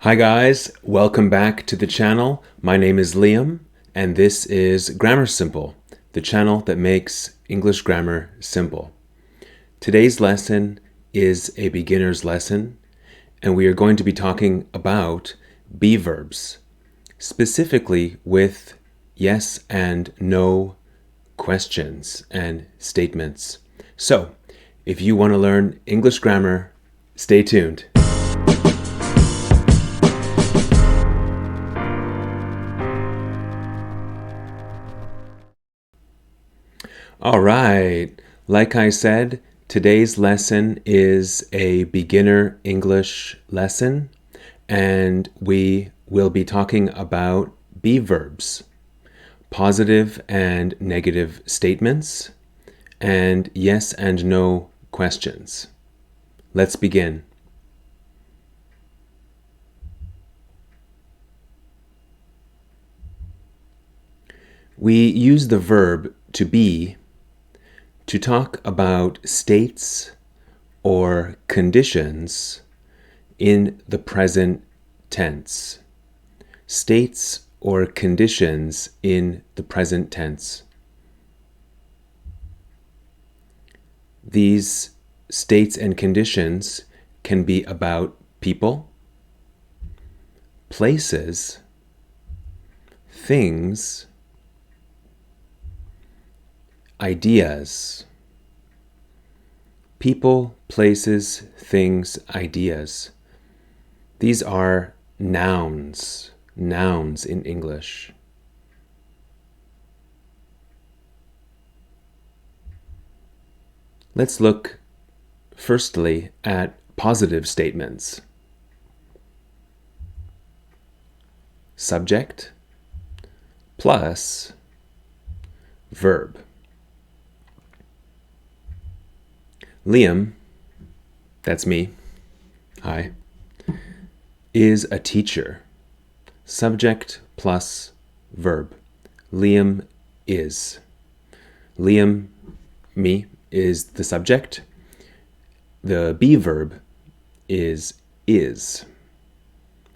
Hi guys, welcome back to the channel. My name is Liam and this is Grammar Simple, the channel that makes English grammar simple. Today's lesson is a beginner's lesson and we are going to be talking about be verbs, specifically with yes and no questions and statements. So, if you want to learn English grammar, stay tuned. All right, like I said, today's lesson is a beginner English lesson, and we will be talking about be verbs, positive and negative statements, and yes and no questions. Let's begin. We use the verb to be to talk about states or conditions in the present tense. States or conditions in the present tense. These states and conditions can be about people, places, things, ideas. People, places, things, ideas. These are nouns in English. Let's look firstly at positive statements. Subject plus verb. Liam, that's me, hi, is a teacher. Subject plus verb. Liam is. Liam, me, is the subject. The be verb is.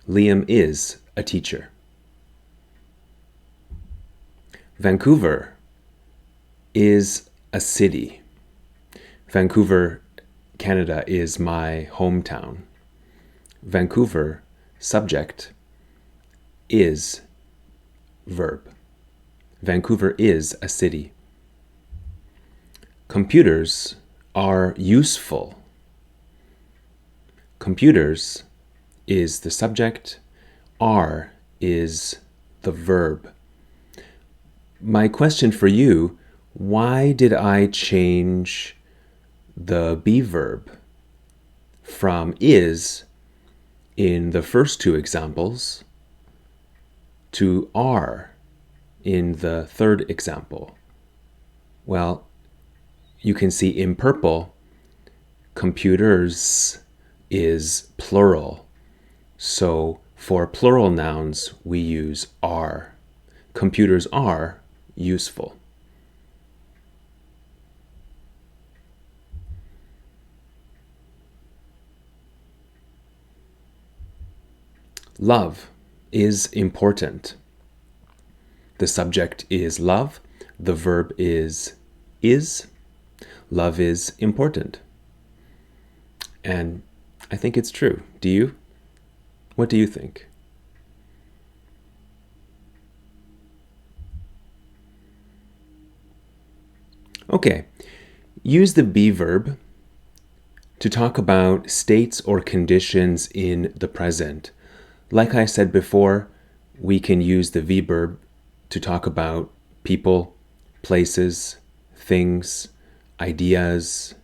Liam is a teacher. Vancouver is a city. Vancouver, Canada is my hometown. Vancouver, subject, is verb. Vancouver is a city. Computers are useful. Computers is the subject, are is the verb. My question for you, why did I change the be verb from is in the first two examples to are in the third example? Well, you can see in purple, computers is plural. So for plural nouns, we use are. Computers are useful. Love is important. The subject is love. The verb is. Love is important. And I think it's true. Do you? What do you think? Okay, use the be verb to talk about states or conditions in the present. Like I said before, we can use the be verb to talk about people, places, things, ideas.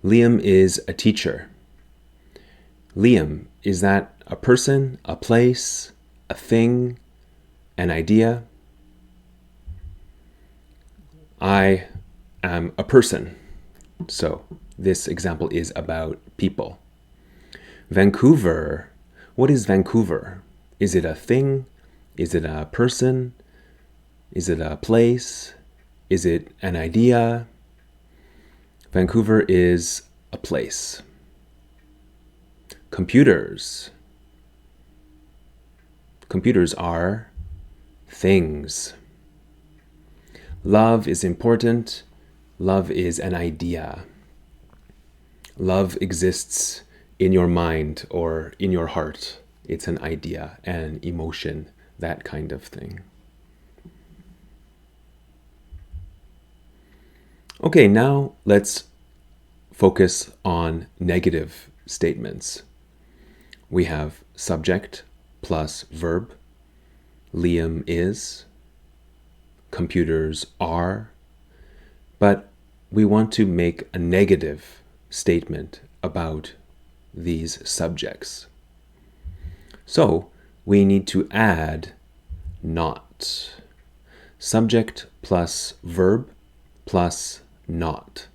Liam is a teacher. Liam, is that a person, a place, a thing, an idea? I am a person. So this example is about people. Vancouver. What is Vancouver? Is it a thing? Is it a person? Is it a place? Is it an idea? Vancouver is a place. Computers. Computers are things. Love is important. Love is an idea. Love exists in your mind or in your heart. It's an idea, an emotion, that kind of thing. Okay, now let's focus on negative statements. We have subject plus verb. Liam is. Computers are. But we want to make a negative statement about these subjects. So we need to add not. Subject plus verb plus not.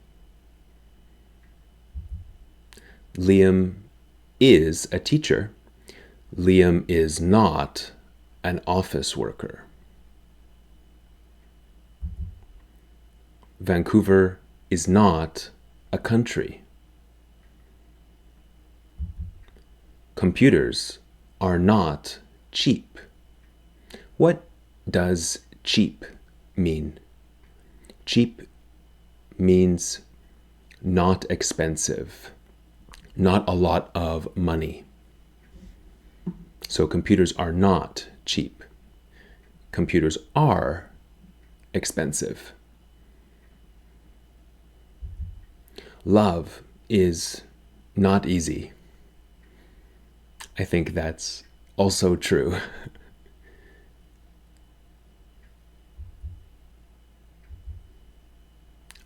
Liam is a teacher. Liam is not an office worker. Vancouver is not a country. Computers are not cheap. What does cheap mean? Cheap means not expensive, not a lot of money. So computers are not cheap. Computers are expensive. Love is not easy. I think that's also true.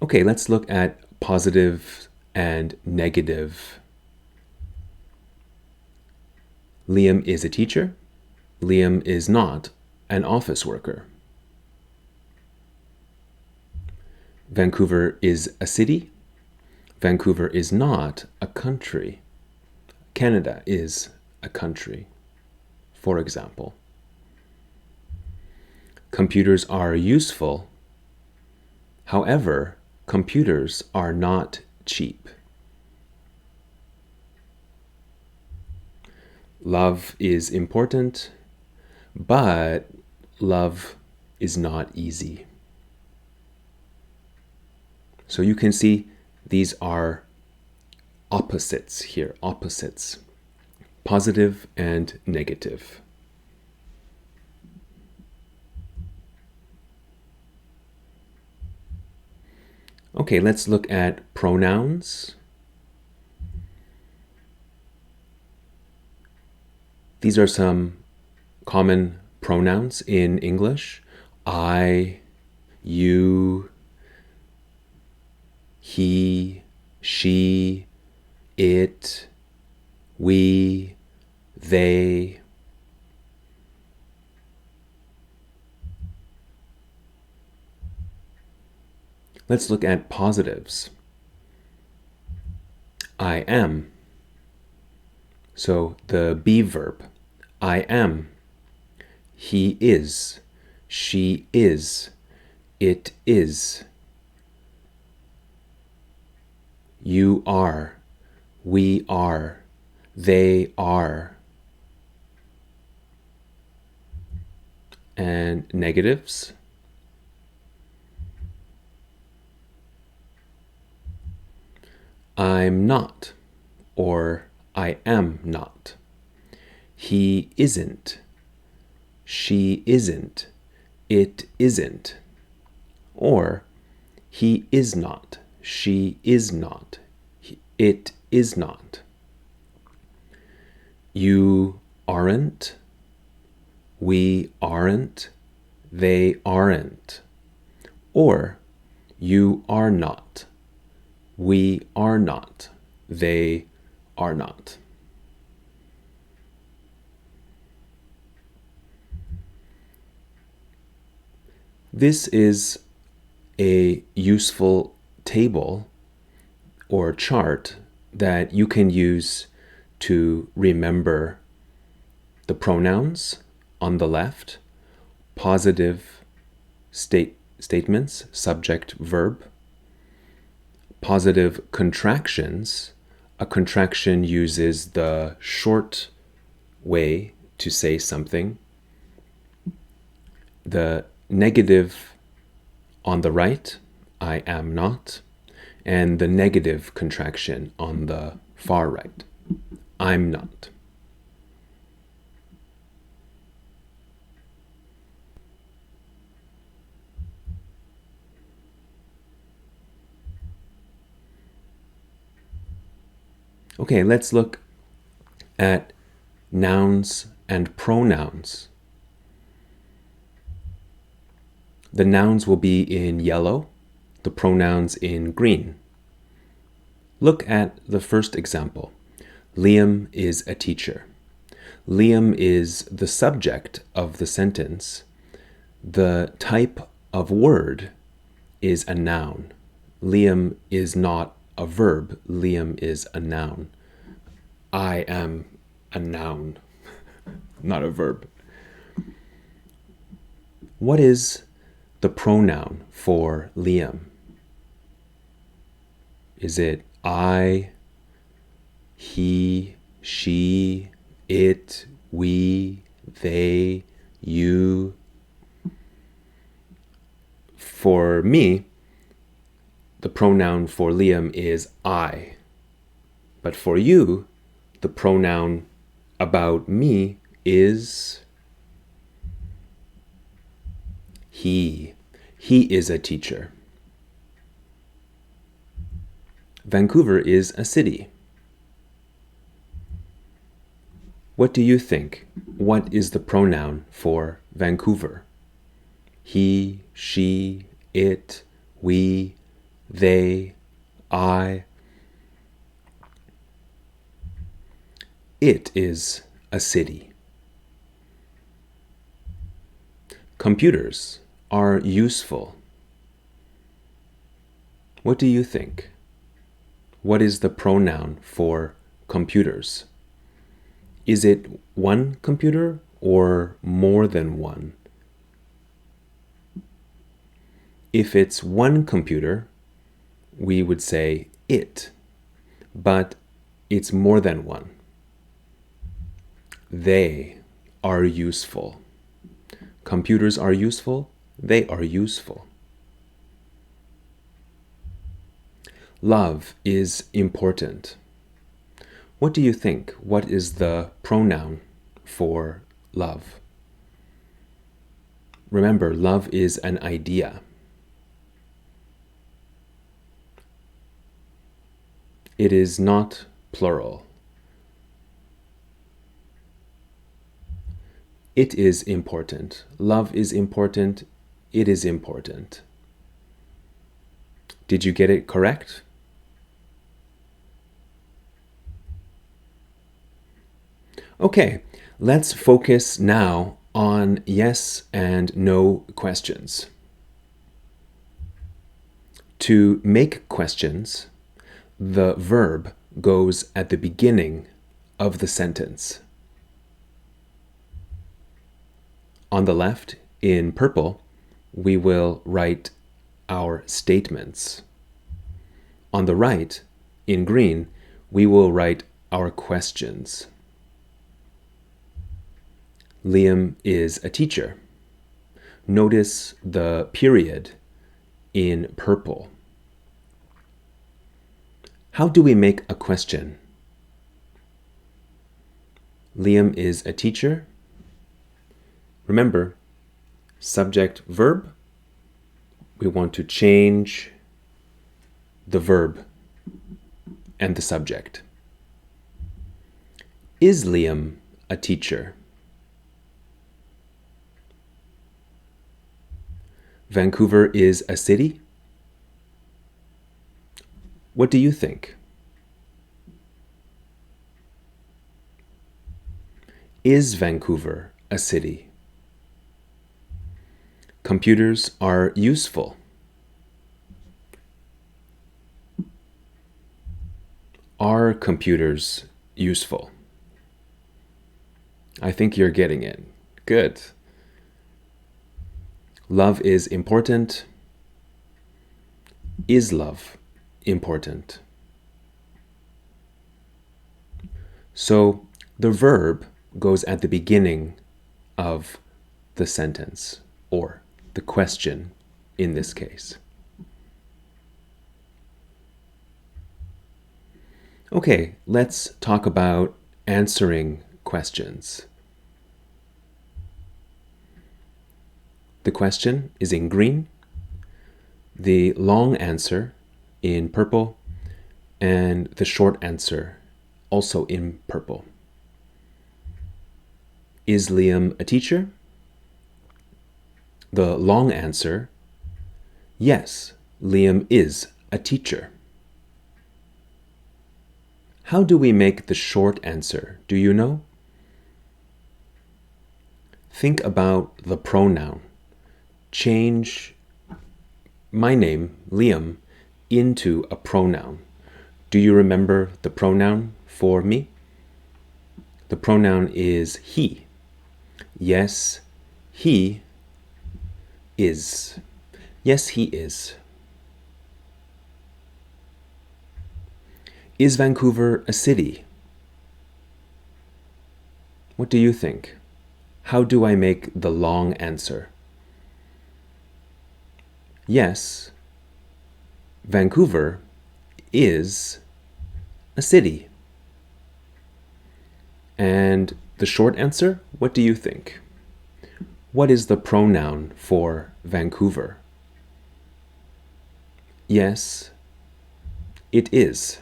Okay, let's look at positive and negative. Liam is a teacher. Liam is not an office worker. Vancouver is a city. Vancouver is not a country. Canada is a country, for example. Computers are useful. However, computers are not cheap. Love is important, but love is not easy. So you can see these are opposites here, opposites, positive and negative. Okay, let's look at pronouns. These are some common pronouns in English. I, you, he, she, it, we, they. Let's look at positives. I am. So the be verb, I am. He is. She is. It is. You are. We are. They are. And negatives. I'm not, or I am not. He isn't. She isn't. It isn't. Or he is not. She is not. It is not. You aren't. We aren't. They aren't. Or you are not. We are not. They are not. This is a useful table or chart that you can use to remember the pronouns on the left, positive statements, subject, verb, positive contractions. A contraction uses the short way to say something. the negative on the right, I am not, and the negative contraction on the far right, I'm not. Okay, let's look at nouns and pronouns. The nouns will be in yellow, the pronouns in green. Look at the first example. Liam is a teacher. Liam is the subject of the sentence. The type of word is a noun. Liam is not a verb. Liam is a noun. I am a noun, not a verb. What is the pronoun for Liam? Is it I, he, she, it, we, they, you? For me, the pronoun for Liam is I. But for you, the pronoun about me is he. He is a teacher. Vancouver is a city. What do you think? What is the pronoun for Vancouver? He, she, it, we, they, I. It is a city. Computers are useful. What do you think? What is the pronoun for computers? Is it one computer or more than one? If it's one computer, we would say it, but it's more than one. They are useful. Computers are useful. They are useful. Love is important. What do you think? What is the pronoun for love? Remember, love is an idea. It is not plural. It is important. Love is important. It is important. Did you get it correct? Okay, let's focus now on yes and no questions. To make questions, the verb goes at the beginning of the sentence. On the left, in purple, we will write our statements. On the right, in green, we will write our questions. Liam is a teacher. Notice the period in purple. How do we make a question? Liam is a teacher. Remember, subject, verb. We want to change the verb and the subject. Is Liam a teacher? Vancouver is a city. What do you think? Is Vancouver a city? Computers are useful. Are computers useful? I think you're getting it. Good. Love is important. Is love important? So the verb goes at the beginning of the sentence or the question in this case. Okay, let's talk about answering questions. The question is in green, the long answer in purple, and the short answer also in purple. Is Liam a teacher? The long answer, yes, Liam is a teacher. How do we make the short answer? Do you know? Think about the pronoun. Change my name, Liam, into a pronoun. Do you remember the pronoun for me? The pronoun is he. Yes, he is. Yes, he is. Is Vancouver a city? What do you think? How do I make the long answer? Yes, Vancouver is a city. And the short answer, what do you think? What is the pronoun for Vancouver? Yes, it is.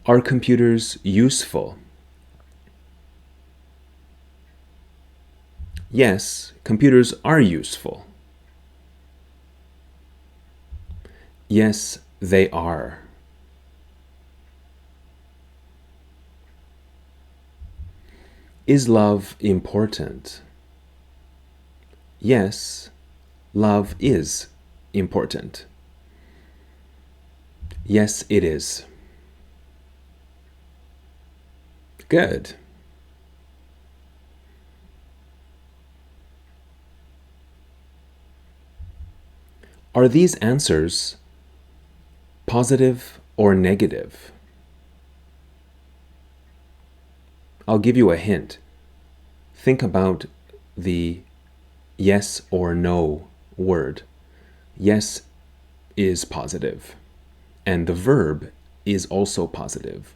Are computers useful? Yes, computers are useful. Yes, they are. Is love important? Yes, love is important. Yes, it is. Good. Are these answers positive or negative? I'll give you a hint. Think about the yes or no word. Yes is positive, and the verb is also positive.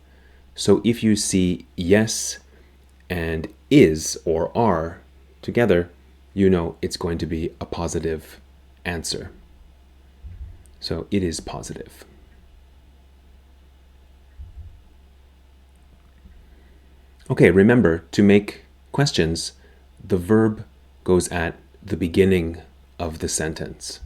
So if you see yes and is or are together, you know it's going to be a positive answer. So it is positive. Okay, remember, to make questions, the verb goes at the beginning of the sentence.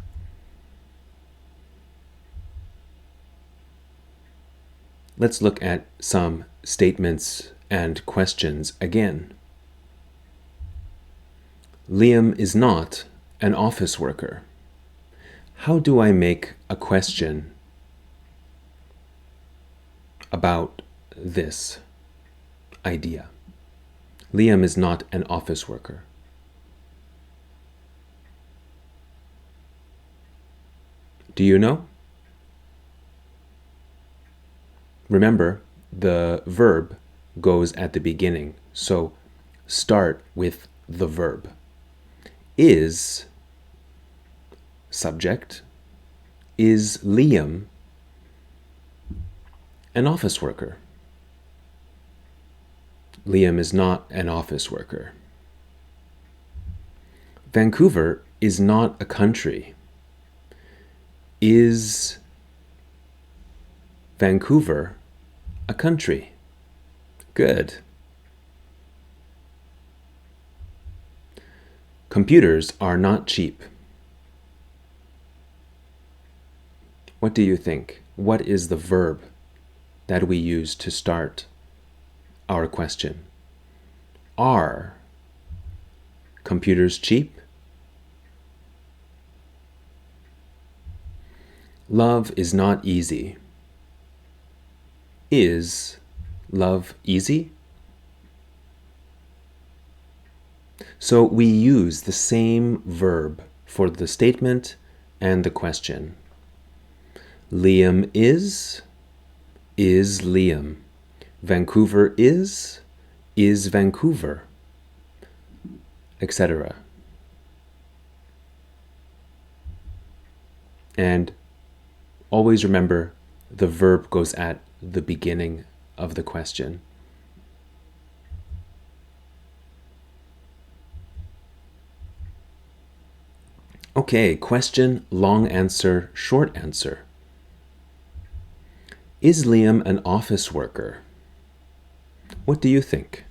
Let's look at some statements and questions again. Liam is not an office worker. How do I make a question about this idea? Liam is not an office worker. Do you know? Remember, the verb goes at the beginning, so start with the verb. Is subject. Is Liam an office worker? Liam is not an office worker. Vancouver is not a country. Is Vancouver a country? Good. Computers are not cheap. What do you think? What is the verb that we use to start our question? Are computers cheap? Love is not easy. Is love easy? So we use the same verb for the statement and the question. Liam is Liam. Vancouver is Is Vancouver? Etc. And always remember the verb goes at the beginning of the question. Okay, question, long answer, short answer. Is Liam an office worker? What do you think?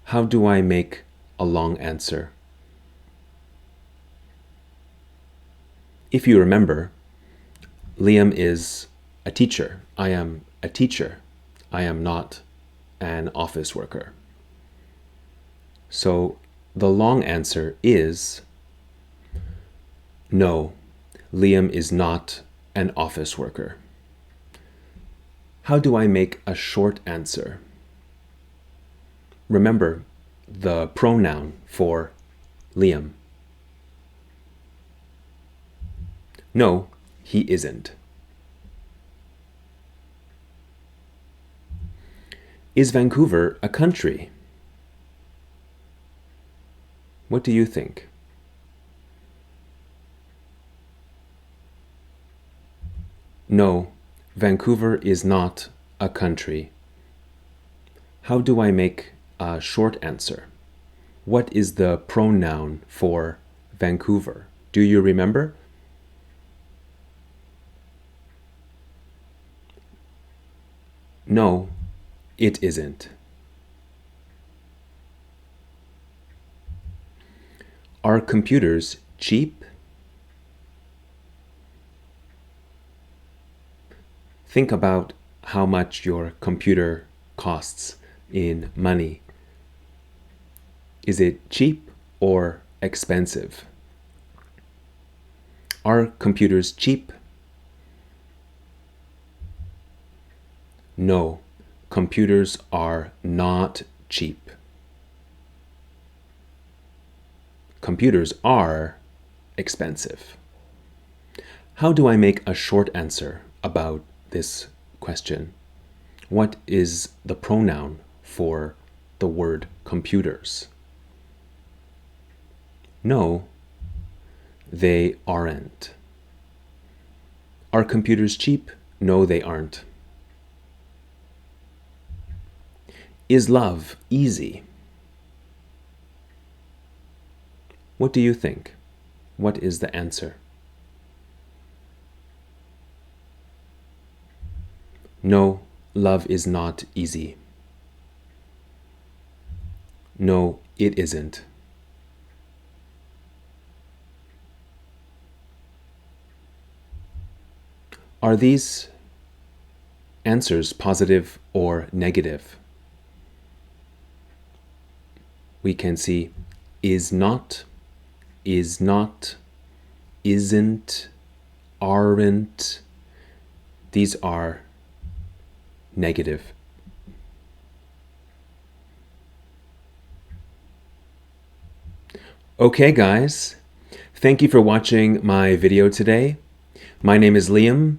How do I make a long answer? If you remember, Liam is a teacher. I am a teacher. I am not an office worker. So the long answer is no, Liam is not an office worker. How do I make a short answer? Remember the pronoun for Liam. No, he isn't. Is Vancouver a country? What do you think? No, Vancouver is not a country. How do I make a short answer? What is the pronoun for Vancouver? Do you remember? No, it isn't. Are computers cheap? Think about how much your computer costs in money. Is it cheap or expensive? Are computers cheap? No, computers are not cheap. Computers are expensive. How do I make a short answer about this question? What is the pronoun for the word computers? No, they aren't. Are computers cheap? No, they aren't. Is love easy? What do you think? What is the answer? No, love is not easy. No, it isn't. Are these answers positive or negative? We can see is not, isn't, aren't. These are negative. Okay, guys. Thank you for watching my video today. My name is Liam,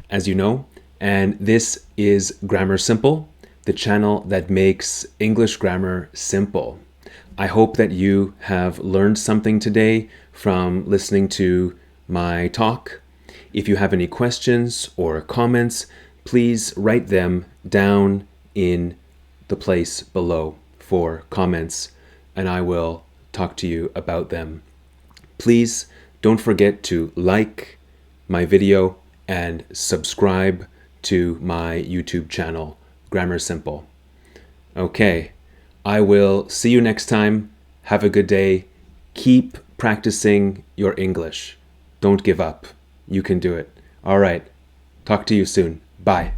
as you know, and this is Grammar Simple, the channel that makes English grammar simple. I hope that you have learned something today from listening to my talk. If you have any questions or comments, please write them down in the place below for comments, and I will talk to you about them. Please don't forget to like my video and subscribe to my YouTube channel, Grammar Simple. Okay, I will see you next time. Have a good day. Keep practicing your English. Don't give up. You can do it. All right. Talk to you soon. Bye.